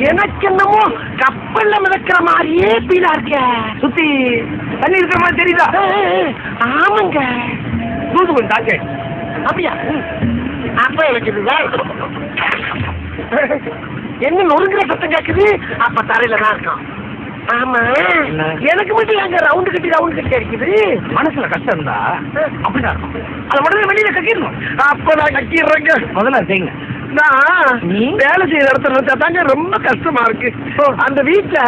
எனக்கு என்னமோ கப்பல்ல மிதக்கிற மாதிரியே பீலா இருக்க. சுத்தி தண்ணி இருக்கிற மாதிரி தெரியுதா? ஆமாங்க. தூது கொஞ்சம் தாங்க. அப்படியா? அப்ப எனக்கு இதுதான். என்ன நொறுங்குற சத்தம் கேக்குது? அப்ப தரையில தான் இருக்கான். ஆமா, எனக்கு மட்டும் அங்க ரவுண்டு கட்டி அடிக்குது. மனசுல கஷ்டம் இருந்தா அப்படிதான் இருக்கும். அதை உடனே வெளியில கட்டிடணும். அப்ப நான் கட்டிடுறேங்க. முதல்ல செய்யுங்க. நான் வேலை செய்யற இடத்துல வச்சாதாங்க ரொம்ப கஷ்டமா இருக்கு. அந்த வீட்டுல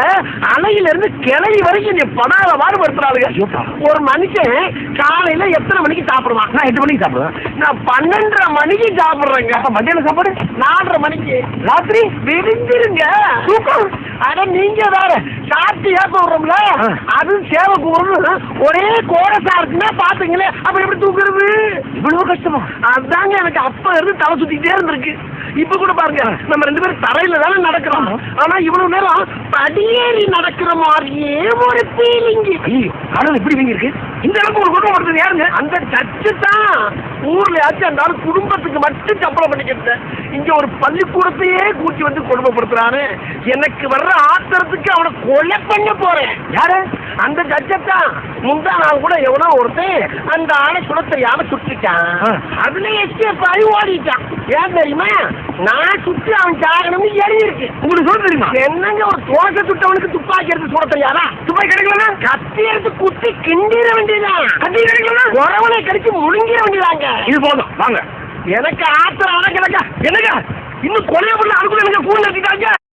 அலையில இருந்து கிளை வரைக்கும் நீ படாத பாடுபடுத்துறாளுங்க. ஒரு மனுஷன் காலையில எத்தனை மணிக்கு சாப்பிடுவான்? நான் 8 மணிக்கு சாப்பிடுவேன். நான் 12:30 மணிக்கு சாப்பிடுறேங்க. மத்தியான சாப்பாடு 4:30 மணிக்கு. ராத்திரி விரிஞ்சிருங்க தூக்கம். அட நீங்க வேற சாப்பிட்டு ஏப்ப விடுறோம்ல, அது சேவை கூறணும். ஒரே கோரசா இருக்குன்னா பாத்துங்களேன், அப்ப எப்படி தூக்குறது? இவ்வளவு கஷ்டமா? அதாங்க எனக்கு அப்ப இருந்து தலை சுத்திட்டே இருந்திருக்கு. இப்ப கூட பாருங்க, நம்ம 2 பேரும் தரையில தானே நடக்கிறோம். ஆனா இவ்வளவு நேரம் படியேறி நடக்கிற மாதிரியே ஒரு ஃபீலிங். கடவுள் இப்படி வீங்க இருக்கு. இந்த அளவுக்கு ஒரு குடும்பம் ஒருத்தர் யாருங்க? அந்த சர்ச்சு தான். ஊர்ல ஆச்சு அந்த ஆள் குடும்பத்துக்கு மட்டும் சம்பளம் பண்ணிக்கிட்டு இங்க ஒரு பள்ளிக்கூடத்தையே கூட்டி வந்து கொடுமைப்படுத்துறானு. எனக்கு வர்ற ஆத்திரத்துக்கு அவனை கொலை பண்ண போறேன். யாரு? அந்த சர்ச்சத்தான். முந்தா நாள் கூட எவனோ ஒருத்தன் அந்த ஆளை சுட தெரியாம சுட்டுட்டான். அதுல எஸ்கேப் ஆகி ஓடிட்டான். ஏன் தெரியுமா? நான் சுட்டு அவன் சாகணும்னு எழுதி இருக்கு. உங்களுக்கு சொல்ல தெரியுமா? என்னங்க ஒரு தோசை சுட்டவனுக்கு துப்பாக்கி எடுத்து சுட தெரியாதா? துப்பாக்கி கிடைக்கலன்னா கத்தி எடுத்து குத்தி கிண்டிட வேண்டியதான். கத்தி கிடைக்கலன்னா உறவனை கடிச்சு முழுங்கிட வேண்டியதாங்க. இது போதும் வாங்க. எனக்கு ஆத்திரம் அடக்கலங்க. என்னங்க இன்னும் கொலைய பண்ண அதுக்குள்ள எனக்கு கூண்டு வச்சுட்டாங்க.